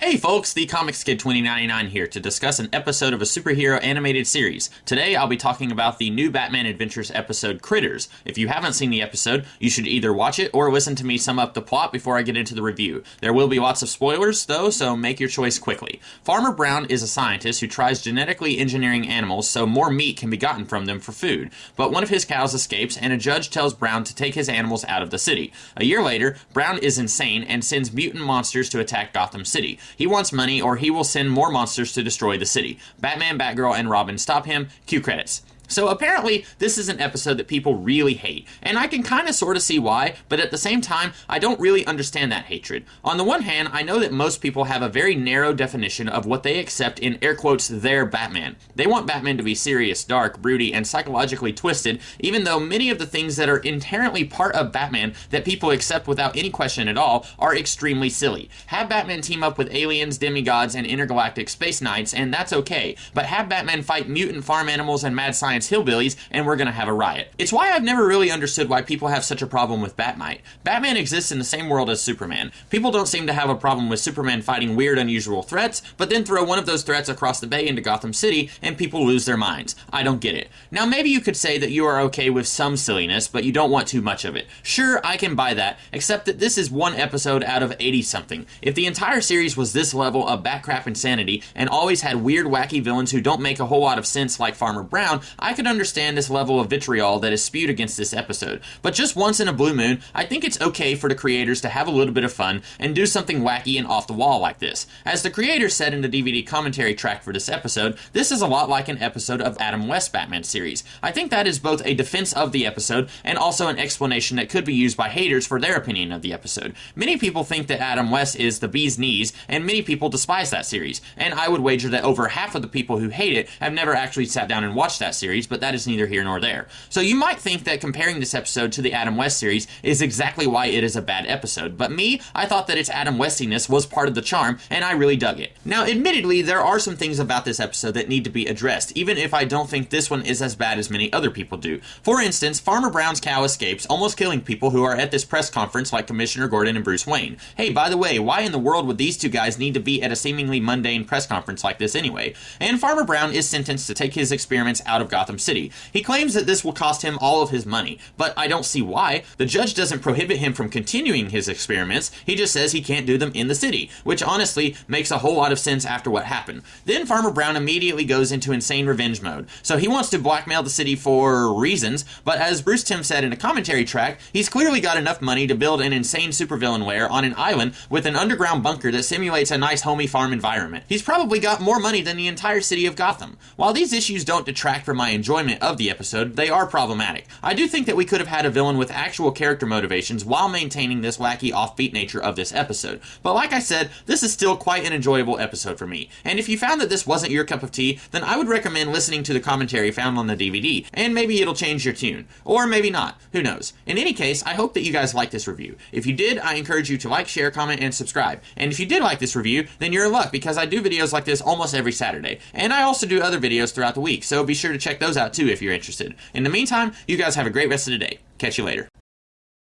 Hey folks, the Comics Kid 2099 here to discuss an episode of a superhero animated series. Today I'll be talking about the new Batman Adventures episode Critters. If you haven't seen the episode, you should either watch it or listen to me sum up the plot before I get into the review. There will be lots of spoilers though, so make your choice quickly. Farmer Brown is a scientist who tries genetically engineering animals so more meat can be gotten from them for food. But one of his cows escapes and a judge tells Brown to take his animals out of the city. A year later, Brown is insane and sends mutant monsters to attack Gotham City. He wants money or he will send more monsters to destroy the city. Batman, Batgirl, and Robin stop him. Cue credits. So apparently, this is an episode that people really hate, and I can kind of sort of see why, but at the same time, I don't really understand that hatred. On the one hand, I know that most people have a very narrow definition of what they accept in air quotes their Batman. They want Batman to be serious, dark, broody, and psychologically twisted, even though many of the things that are inherently part of Batman that people accept without any question at all are extremely silly. Have Batman team up with aliens, demigods, and intergalactic space knights, and that's okay, but have Batman fight mutant farm animals and mad science hillbillies, and we're gonna have a riot. It's why I've never really understood why people have such a problem with Batmite. Batman exists in the same world as Superman. People don't seem to have a problem with Superman fighting weird, unusual threats, but then throw one of those threats across the bay into Gotham City, and people lose their minds. I don't get it. Now, maybe you could say that you are okay with some silliness, but you don't want too much of it. Sure, I can buy that, except that this is one episode out of 80-something. If the entire series was this level of batcrap insanity, and always had weird, wacky villains who don't make a whole lot of sense like Farmer Brown, I could understand this level of vitriol that is spewed against this episode. But just once in a blue moon, I think it's okay for the creators to have a little bit of fun and do something wacky and off the wall like this. As the creators said in the DVD commentary track for this episode, this is a lot like an episode of Adam West's Batman series. I think that is both a defense of the episode and also an explanation that could be used by haters for their opinion of the episode. Many people think that Adam West is the bee's knees, and many people despise that series. And I would wager that over half of the people who hate it have never actually sat down and watched that series, but that is neither here nor there. So you might think that comparing this episode to the Adam West series is exactly why it is a bad episode, but me, I thought that its Adam Westiness was part of the charm, and I really dug it. Now, admittedly, there are some things about this episode that need to be addressed, even if I don't think this one is as bad as many other people do. For instance, Farmer Brown's cow escapes, almost killing people who are at this press conference like Commissioner Gordon and Bruce Wayne. Hey, by the way, why in the world would these two guys need to be at a seemingly mundane press conference like this anyway? And Farmer Brown is sentenced to take his experiments out of Gotham City. He claims that this will cost him all of his money, but I don't see why. The judge doesn't prohibit him from continuing his experiments, he just says he can't do them in the city, which honestly makes a whole lot of sense after what happened. Then Farmer Brown immediately goes into insane revenge mode. So he wants to blackmail the city for reasons, but as Bruce Timm said in a commentary track, he's clearly got enough money to build an insane supervillain lair on an island with an underground bunker that simulates a nice homey farm environment. He's probably got more money than the entire city of Gotham. While these issues don't detract from my enjoyment of the episode, they are problematic. I do think that we could have had a villain with actual character motivations while maintaining this wacky offbeat nature of this episode. But like I said, this is still quite an enjoyable episode for me. And if you found that this wasn't your cup of tea, then I would recommend listening to the commentary found on the DVD, and maybe it'll change your tune. Or maybe not. Who knows? In any case, I hope that you guys liked this review. If you did, I encourage you to like, share, comment, and subscribe. And if you did like this review, then you're in luck because I do videos like this almost every Saturday. And I also do other videos throughout the week, so be sure to check those out too if you're interested. In the meantime, you guys have a great rest of the day. Catch you later.